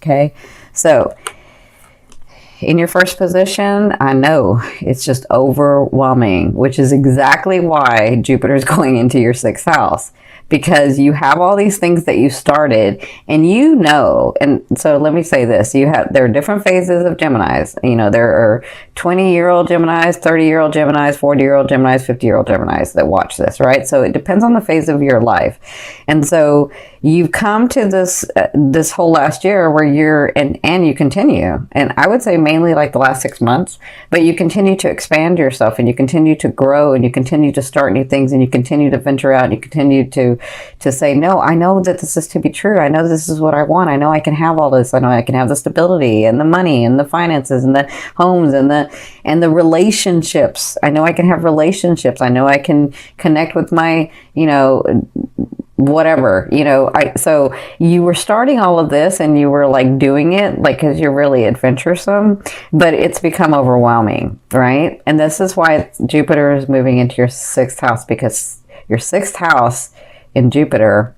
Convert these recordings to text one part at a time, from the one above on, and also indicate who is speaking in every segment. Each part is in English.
Speaker 1: Okay, so in your first position, I know it's just overwhelming, which is exactly why Jupiter is going into your 6th house, because you have all these things that you started, and you know, and so let me say this, there are different phases of Geminis. You know, there are 20-year-old Geminis, 30-year-old Geminis, 40-year-old Geminis, 50-year-old Geminis that watch this, right? So it depends on the phase of your life. And so you've come to this whole last year where and you continue, and I would say mainly like the last 6 months, but you continue to expand yourself, and you continue to grow, and you continue to start new things, and you continue to venture out, and you continue to say, no, I know that this is to be true. I know this is what I want. I know I can have all this. I know I can have the stability and the money and the finances and the homes and the relationships. I know I can have relationships. I know I can connect with my, whatever, so you were starting all of this, and you were like doing it like because you're really adventuresome, but it's become overwhelming, right? And this is why Jupiter is moving into your 6th house, because your 6th house in Jupiter,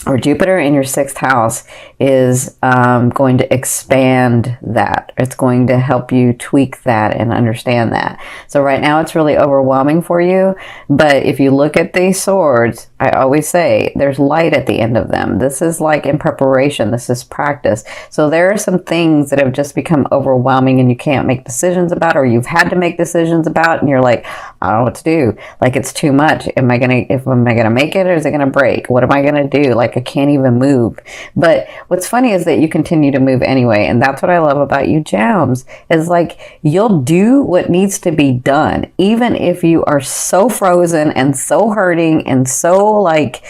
Speaker 1: or Jupiter in your 6th house, is going to expand that. It's going to help you tweak that and understand that. So right now it's really overwhelming for you, but if you look at these swords, I always say there's light at the end of them. This is like in preparation. This is practice. So there are some things that have just become overwhelming and you can't make decisions about, or you've had to make decisions about, and you're like, I don't know what to do. Like, it's too much. Am I gonna make it, or is it gonna break? What am I gonna do? Like, I can't even move. But what's funny is that you continue to move anyway, and that's what I love about you gems, is like, you'll do what needs to be done, even if you are so frozen and so hurting and so like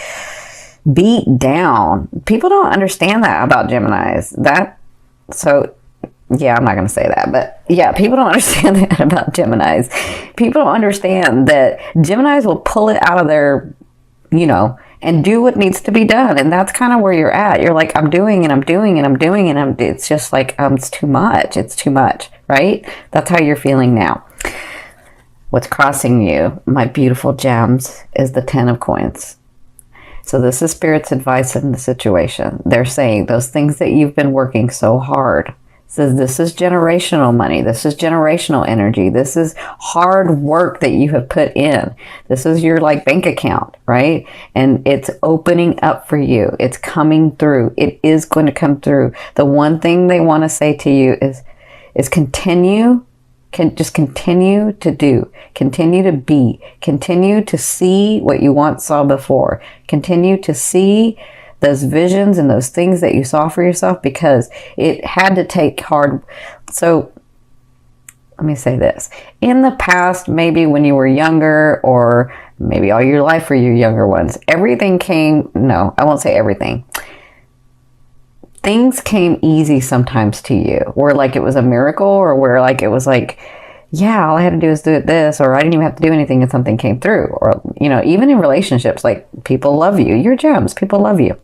Speaker 1: beat down. People don't understand that about Geminis. Yeah, I'm not going to say that, but yeah, people don't understand that about Geminis. People don't understand that Geminis will pull it out of their, and do what needs to be done. And that's kind of where you're at. You're like, I'm doing and I'm doing and I'm doing and it's just like, it's too much. It's too much, right? That's how you're feeling now. What's crossing you, my beautiful gems, is the 10 of coins. So this is Spirit's advice in the situation. They're saying those things that you've been working so hard. Says this is generational money. This is generational energy. This is hard work that you have put in. This is your like bank account, right? And it's opening up for you. It's coming through. It is going to come through. The one thing they want to say to you is continue. Just continue to do, continue to be, continue to see what you once saw before, continue to see those visions and those things that you saw for yourself, because it had to take hard. So let me say this. In the past, maybe when you were younger, or maybe all your life for your younger ones, everything came, no, I won't say everything. Things came easy sometimes to you, where like it was a miracle, or where like it was like, yeah, all I had to do is do this, or I didn't even have to do anything and something came through. Or, even in relationships, like people love you. You're gems. People love you.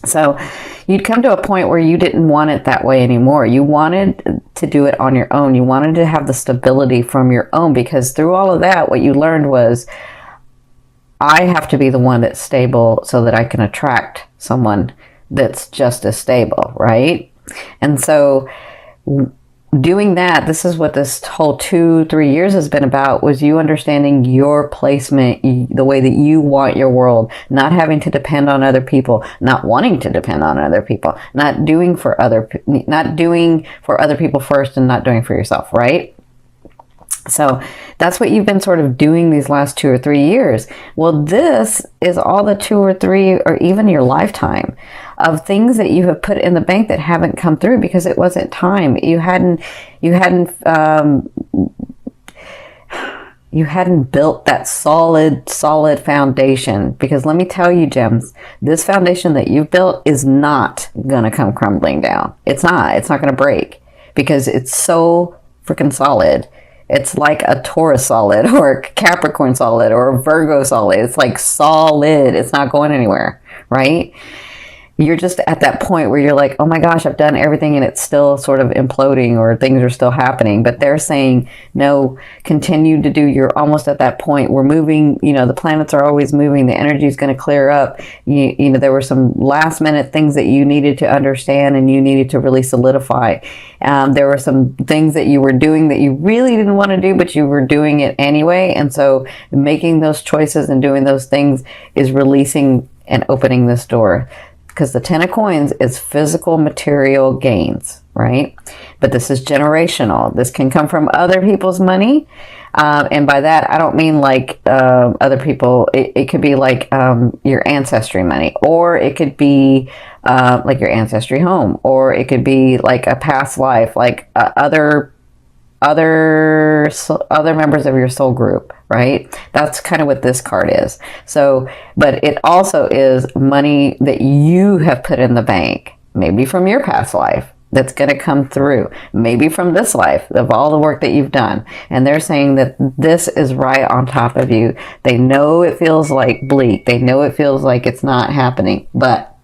Speaker 1: So you'd come to a point where you didn't want it that way anymore. You wanted to do it on your own. You wanted to have the stability from your own, because through all of that, what you learned was, I have to be the one that's stable so that I can attract someone that's just as stable, right? And so doing that, this is what this whole 2-3 years has been about, was you understanding your placement, the way that you want your world, not having to depend on other people, not wanting to depend on other people, not doing for other people first and not doing for yourself, right? So that's what you've been sort of doing these last 2 or 3 years. Well, this is all the 2 or 3, or even your lifetime of things that you have put in the bank that haven't come through because it wasn't time. You hadn't built that solid foundation. Because let me tell you, gems, this foundation that you've built is not going to come crumbling down. It's not going to break, because it's so freaking solid. It's like a Taurus solid, or a Capricorn solid, or a Virgo solid. It's like solid. It's not going anywhere, right? you're just at that point where you're like, oh my gosh, I've done everything and it's still sort of imploding, or things are still happening. But they're saying, no, continue to do. You're almost at that point. We're moving, the planets are always moving. The energy is going to clear up. There were some last minute things that you needed to understand and you needed to really solidify. There were some things that you were doing that you really didn't want to do, but you were doing it anyway. And so making those choices and doing those things is releasing and opening this door. Because the 10 of coins is physical material gains, right? But this is generational. This can come from other people's money. And by that, I don't mean like other people. It could be like your ancestry money, or it could be like your ancestry home, or it could be like a past life, like other members of your soul group, right? That's kind of what this card is. So, but it also is money that you have put in the bank, maybe from your past life, that's going to come through, maybe from this life, of all the work that you've done. And they're saying that this is right on top of you. They know it feels like bleak. They know it feels like it's not happening, but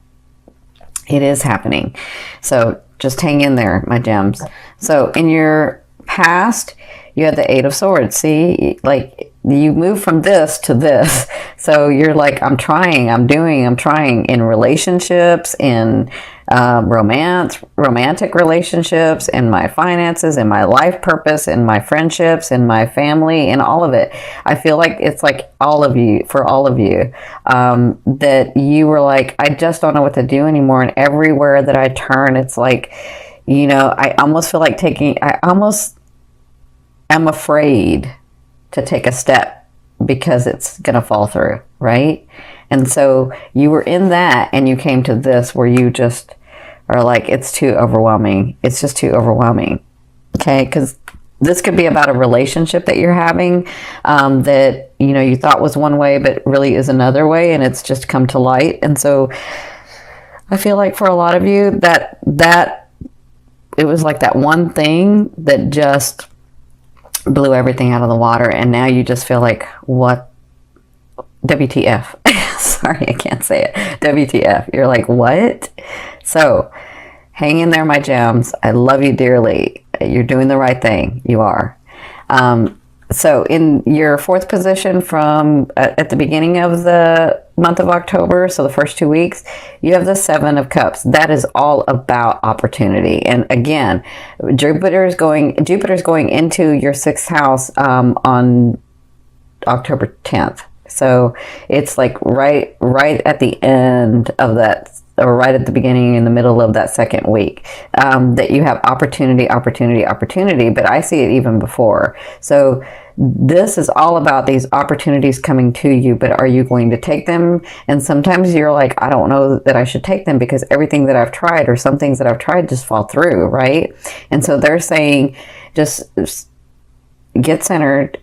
Speaker 1: it is happening. So just hang in there, my gems. So in your past, you had the 8 of Swords. See, like you move from this to this. So you're like, I'm trying in relationships, in romantic relationships, in my finances, in my life purpose, in my friendships, in my family, in all of it. I feel like it's like all of you, that you were like, I just don't know what to do anymore. And everywhere that I turn, it's like, I almost feel like I'm afraid to take a step because it's going to fall through, right? And so you were in that and you came to this where you just are like, it's too overwhelming. It's just too overwhelming. Okay? Because this could be about a relationship that you're having that, you thought was one way, but really is another way, and it's just come to light. And so I feel like for a lot of you that it was like that one thing that just blew everything out of the water, and now you just feel like, what? WTF. Sorry, I can't say it. WTF. You're like, what? So hang in there, my gems. I love you dearly. You're doing the right thing. You are. So in your 4th position from at the beginning of the month of October, so the first 2 weeks, you have the 7 of Cups. That is all about opportunity. And again, Jupiter's going into your 6th house on October 10th. So it's like right at the end of that, or right at the beginning, in the middle of that 2nd week, that you have opportunity, but I see it even before. So this is all about these opportunities coming to you, but are you going to take them? And sometimes you're like, I don't know that I should take them because everything that I've tried, or some things that I've tried, just fall through, right? And so they're saying, just get centered,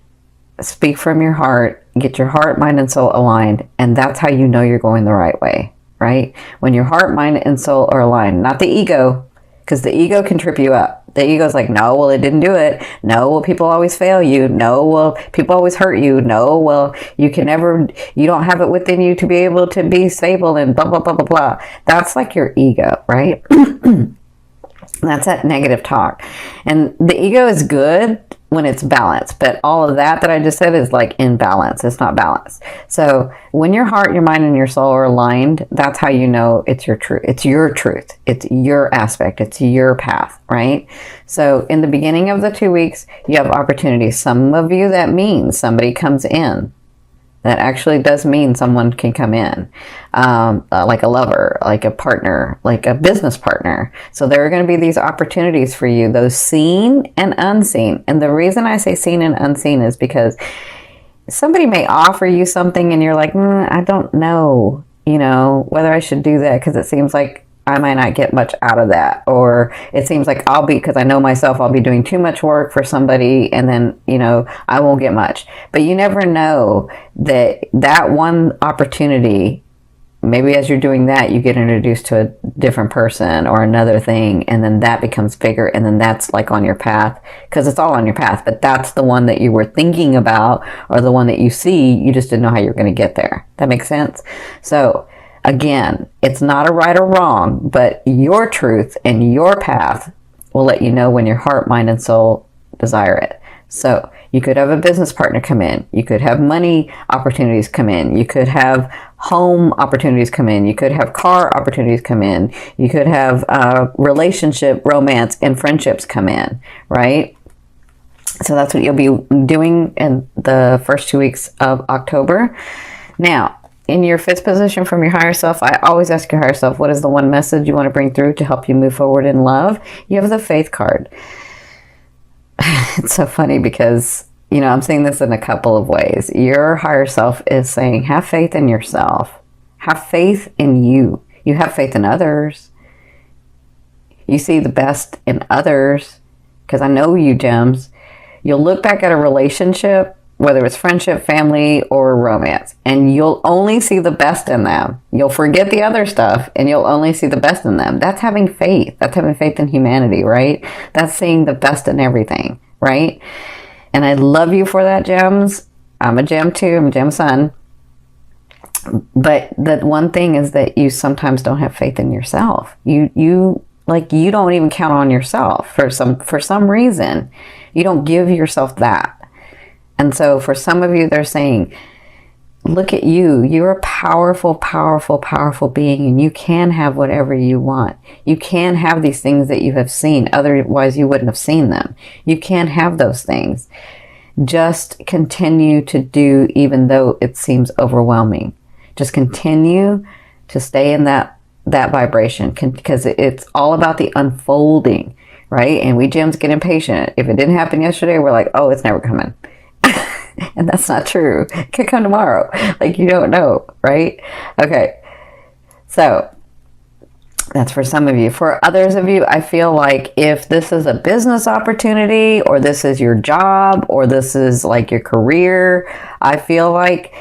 Speaker 1: speak from your heart, get your heart, mind, and soul aligned, and that's how you know you're going the right way. Right? When your heart, mind, and soul are aligned, not the ego, because the ego can trip you up. The ego's like, no, well, it didn't do it. No, well, people always fail you. No, well, people always hurt you. No, well, you don't have it within you to be able to be stable and blah, blah, blah, blah, blah. That's like your ego, right? That's that negative talk. And the ego is good when it's balanced, but all of that I just said is like imbalance. It's not balanced. So when your heart, your mind, and your soul are aligned, that's how you know it's your truth. It's your truth. It's your aspect. It's your path, right? So in the beginning of the 2 weeks, you have opportunities. Some of you, that means somebody comes in. That actually does mean someone can come in, like a lover, like a partner, like a business partner. So there are going to be these opportunities for you, those seen and unseen. And the reason I say seen and unseen is because somebody may offer you something and you're like, I don't know, whether I should do that, because it seems like I might not get much out of that. Or it seems like because I know myself, I'll be doing too much work for somebody, and then, I won't get much. But you never know that one opportunity, maybe as you're doing that, you get introduced to a different person or another thing, and then that becomes bigger, and then that's like on your path, because it's all on your path, but that's the one that you were thinking about, or the one that you see, you just didn't know how you're going to get there. That makes sense? So Again, it's not a right or wrong, but your truth and your path will let you know when your heart, mind, and soul desire it. So you could have a business partner come in. You could have money opportunities come in. You could have home opportunities come in. You could have car opportunities come in. You could have relationship, romance, and friendships come in, right? So that's what you'll be doing in the first 2 weeks of October. Now, in your fifth position from your higher self, I always ask your higher self, what is the one message you want to bring through to help you move forward in love? You have the Faith card. It's so funny because, you know, I'm saying this in a couple of ways. Your higher self is saying, have faith in yourself. Have faith in you. You have faith in others. You see the best in others. Because I know you, gems. You'll look back at a relationship, whether it's friendship, family, or romance, and you'll only see the best in them. You'll forget the other stuff, and you'll only see the best in them. That's having faith. That's having faith in humanity, right? That's seeing the best in everything, right? And I love you for that, gems. I'm a gem too. I'm a gem sun. But the one thing is that you sometimes don't have faith in yourself. You don't even count on yourself for some reason. You don't give yourself that. And so for some of you, they're saying, look at you. You're a powerful, powerful, powerful being, and you can have whatever you want. You can have these things that you have seen. Otherwise, you wouldn't have seen them. You can have those things. Just continue to do, even though it seems overwhelming. Just continue to stay in that vibration, because it's all about the unfolding, right? And we gems get impatient. If it didn't happen yesterday, we're like, oh, it's never coming. And that's not true. It could come tomorrow. Like, you don't know, right? Okay. So that's for some of you. For others of you, I feel like if this is a business opportunity, or this is your job, or this is like your career, I feel like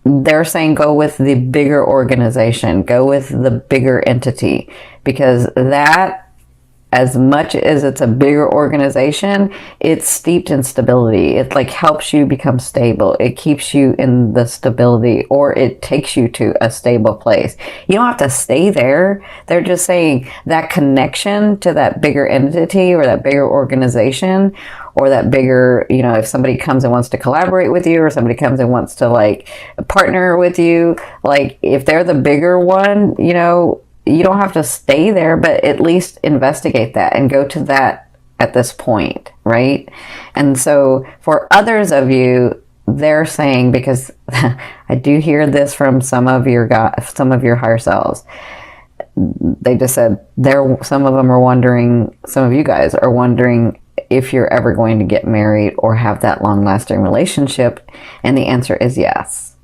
Speaker 1: they're saying go with the bigger organization, go with the bigger entity, because that, as much as it's a bigger organization, it's steeped in stability. It like helps you become stable. It keeps you in the stability, or it takes you to a stable place. You don't have to stay there. They're just saying that connection to that bigger entity, or that bigger organization, or that bigger, you know, if somebody comes and wants to collaborate with you, or somebody comes and wants to like partner with you, like if they're the bigger one, you know, you don't have to stay there, but at least investigate that and go to that at this point, right? And so for others of you, they're saying, because I do hear this from some of your higher selves, they just said some of them are wondering, some of you guys are wondering if you're ever going to get married or have that long-lasting relationship, and the answer is yes.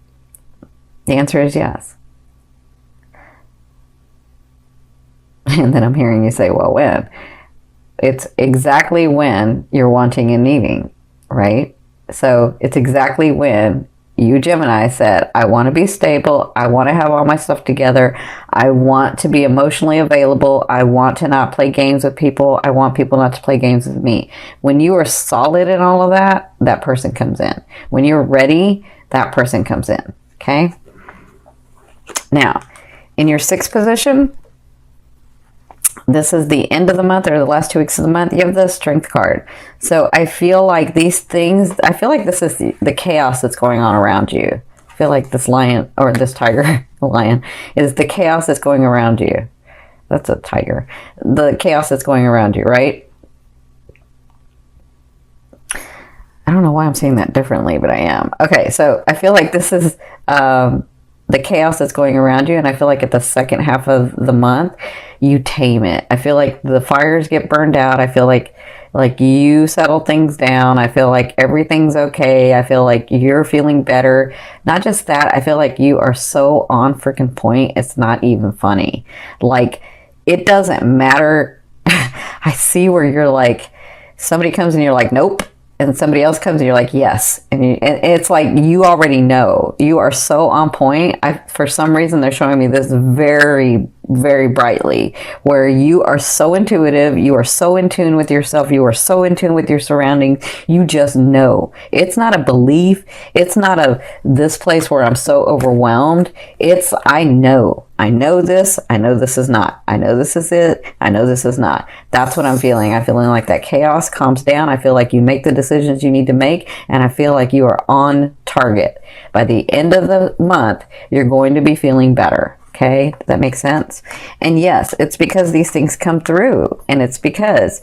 Speaker 1: The answer is yes. And then I'm hearing you say, well, when? It's exactly when you're wanting and needing, right? So it's exactly when you, Gemini, said, I want to be stable. I want to have all my stuff together. I want to be emotionally available. I want to not play games with people. I want people not to play games with me. When you are solid in all of that, that person comes in. When you're ready, that person comes in, okay? Now, in your sixth position, this is the end of the month, or the last 2 weeks of the month, you have the Strength card. So I feel like these things, I feel like this is the chaos that's going on around you. I feel like this lion, or this tiger, lion, is the chaos that's going around you. That's a tiger. The chaos that's going around you, right? I don't know why I'm saying that differently, but I am. Okay, so I feel like this is the chaos that's going around you, and I feel like at the second half of the month, you tame it. I feel like the fires get burned out. I feel like you settle things down. I feel like everything's okay. I feel like you're feeling better. Not just that, I feel like you are so on freaking point, it's not even funny. Like, it doesn't matter. I see where you're like, somebody comes and you're like, nope. And somebody else comes and you're like, yes. And it's like, you already know. You are so on point. For some reason, they're showing me this very very brightly, where you are so intuitive, you are so in tune with yourself, you are so in tune with your surroundings, you just know. It's not a belief, it's not a this place where I'm so overwhelmed. It's I know this, I know this is not, I know this is it, I know this is not. That's what I'm feeling. I'm feeling like that chaos calms down. I feel like you make the decisions you need to make, and I feel like you are on target. By the end of the month, you're going to be feeling better. Okay, does that make sense? And yes, it's because these things come through, and it's because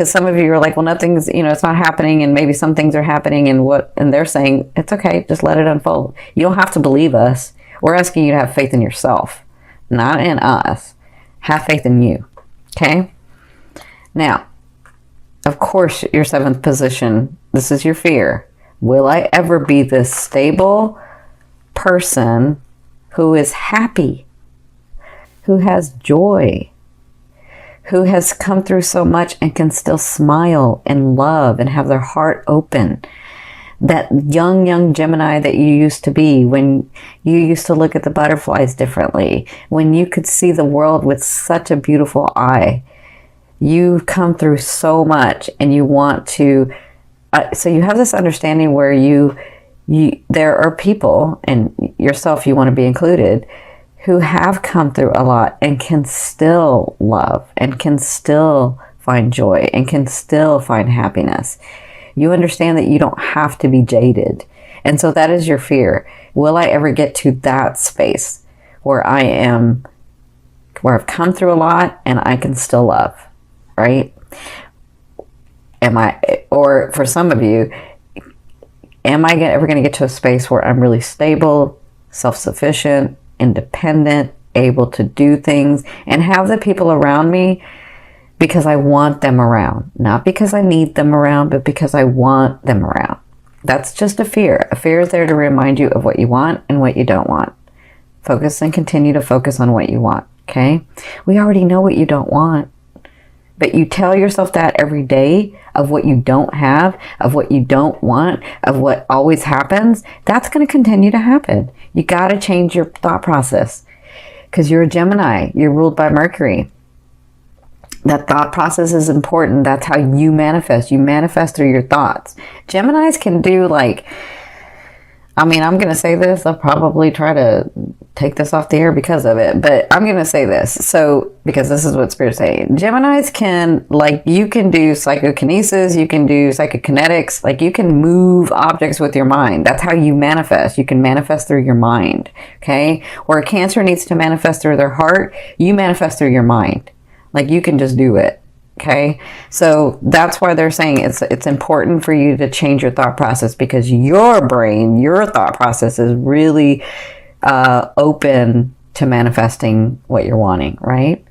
Speaker 1: some of you are like, well, nothing's, it's not happening, and maybe some things are happening, and they're saying it's okay, just let it unfold. You don't have to believe us. We're asking you to have faith in yourself, not in us. Have faith in you. Okay. Now, of course, your 7th position. This is your fear. Will I ever be this stable person who is happy, who has joy, who has come through so much and can still smile and love and have their heart open? That young Gemini that you used to be, when you used to look at the butterflies differently, when you could see the world with such a beautiful eye. You've come through so much, and you want to, so you have this understanding where there are people, and yourself, you want to be included, who have come through a lot and can still love and can still find joy and can still find happiness. You understand that you don't have to be jaded. And so that is your fear. Will I ever get to that space where I've come through a lot and I can still love, right? Or for some of you, am I ever going to get to a space where I'm really stable, self-sufficient, independent, able to do things, and have the people around me because I want them around? Not because I need them around, but because I want them around. That's just a fear. A fear is there to remind you of what you want and what you don't want. Focus and continue to focus on what you want, okay? We already know what you don't want. But you tell yourself that every day of what you don't have, of what you don't want, of what always happens. That's going to continue to happen. You got to change your thought process, because you're a Gemini. You're ruled by Mercury. That thought process is important. That's how you manifest. You manifest through your thoughts. Geminis can do I'm going to say this. I'll probably try to take this off the air because of it, but I'm going to say this. So, because this is what Spirit's saying. Geminis can, you can do psychokinesis, you can do psychokinetics, you can move objects with your mind. That's how you manifest. You can manifest through your mind, okay? Where a Cancer needs to manifest through their heart, you manifest through your mind. You can just do it. Okay, so that's why they're saying it's important for you to change your thought process, because your brain, your thought process is really open to manifesting what you're wanting, right?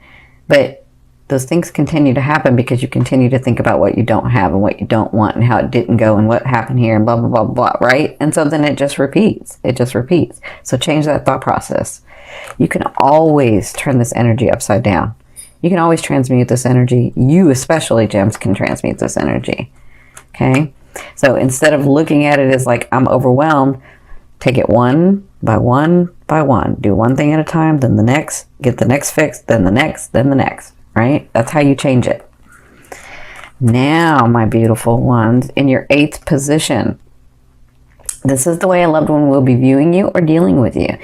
Speaker 1: But those things continue to happen because you continue to think about what you don't have and what you don't want and how it didn't go and what happened here and blah, blah, blah, blah, right? And so then it just repeats. It just repeats. So change that thought process. You can always turn this energy upside down. You can always transmute this energy. You, especially, Gems, can transmute this energy. Okay? So instead of looking at it as I'm overwhelmed, take it one by one by one. Do one thing at a time, then the next. Get the next fixed, then the next, then the next. Right? That's how you change it. Now, my beautiful ones, in your 8th position, this is the way a loved one will be viewing you or dealing with you.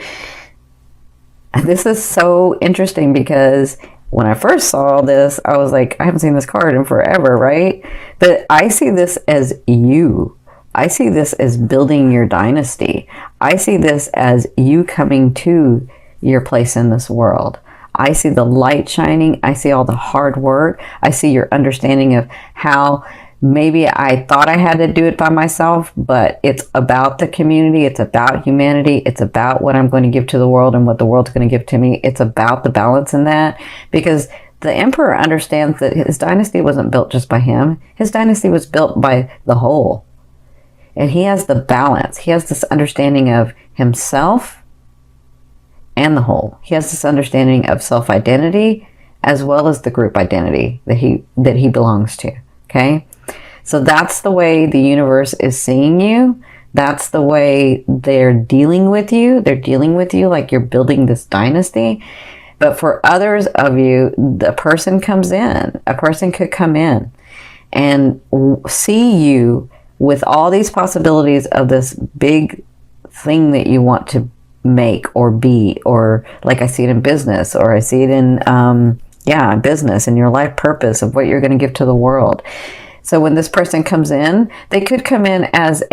Speaker 1: This is so interesting because when I first saw this, I was like, I haven't seen this card in forever, right? But I see this as you. I see this as building your dynasty. I see this as you coming to your place in this world. I see the light shining. I see all the hard work. I see your understanding of how maybe I thought I had to do it by myself, but it's about the community. It's about humanity. It's about what I'm going to give to the world and what the world's going to give to me. It's about the balance in that, because the emperor understands that his dynasty wasn't built just by him. His dynasty was built by the whole. And he has the balance. He has this understanding of himself and the whole. He has this understanding of self-identity as well as the group identity that he belongs to. Okay? So that's the way the universe is seeing you. That's the way they're dealing with you. They're dealing with you like you're building this dynasty. But for others of you, the person comes in. A person could come in and see you with all these possibilities of this big thing that you want to make or be, or like I see it in business, or I see it in, business and your life purpose of what you're going to give to the world. So when this person comes in, they could come in as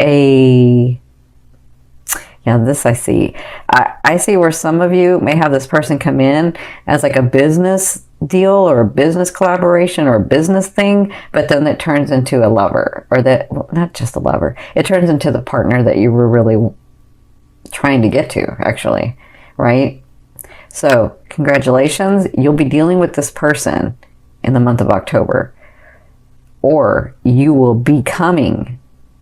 Speaker 1: this I see. I see where some of you may have this person come in as like a business deal or a business collaboration or a business thing, but then it turns into a lover, or not just a lover. It turns into the partner that you were really trying to get to, actually, right? So congratulations, you'll be dealing with this person in the month of October, or you will be coming,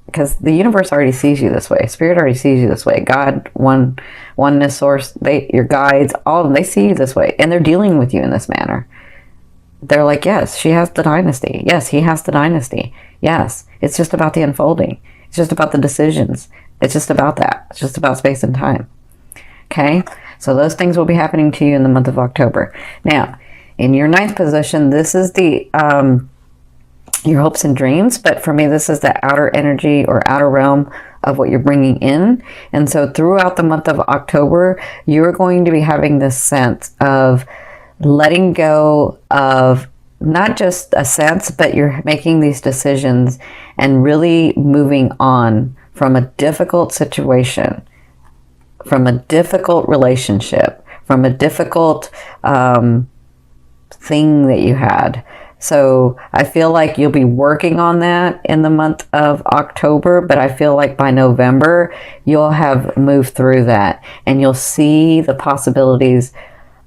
Speaker 1: because the universe already sees you this way. Spirit already sees you this way. God, oneness, source, your guides, all of them, they see you this way, and they're dealing with you in this manner. They're like, yes, she has the dynasty. Yes, he has the dynasty. Yes, it's just about the unfolding. It's just about the decisions. It's just about that. It's just about space and time. Okay? So those things will be happening to you in the month of October. Now, in your 9th position, this is the your hopes and dreams, but for me, this is the outer energy or outer realm of what you're bringing in. And so throughout the month of October, you're going to be having this sense of letting go of not just a sense, but you're making these decisions and really moving on from a difficult situation, from a difficult relationship, from a difficult thing that you had. So I feel like you'll be working on that in the month of October, but I feel like by November, you'll have moved through that and you'll see the possibilities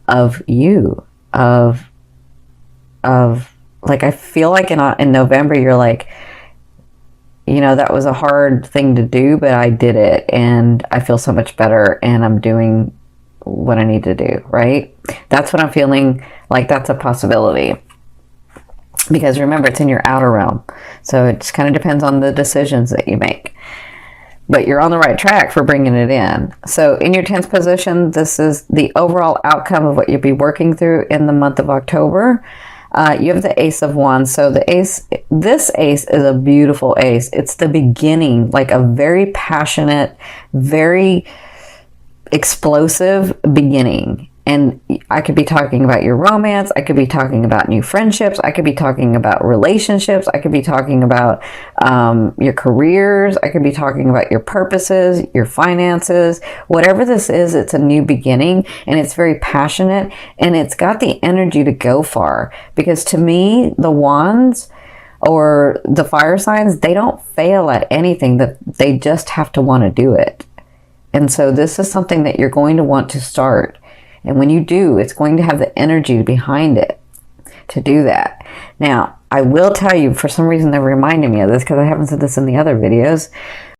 Speaker 1: of you, of like, I feel like in November, you're like, that was a hard thing to do, but I did it and I feel so much better and I'm doing what I need to do, right? That's what I'm feeling like. That's a possibility. Because remember, it's in your outer realm. So it just kind of depends on the decisions that you make. But you're on the right track for bringing it in. So in your 10th position, this is the overall outcome of what you'll be working through in the month of October. You have the Ace of Wands. So this ace is a beautiful ace. It's the beginning, like a very passionate, very explosive beginning. And I could be talking about your romance. I could be talking about new friendships. I could be talking about relationships. I could be talking about your careers. I could be talking about your purposes, your finances. Whatever this is, it's a new beginning and it's very passionate and it's got the energy to go far. Because to me, the wands or the fire signs, they don't fail at anything. That they just have to want to do it. And so this is something that you're going to want to start. And when you do, it's going to have the energy behind it to do that. Now, I will tell you, for some reason, they're reminding me of this because I haven't said this in the other videos.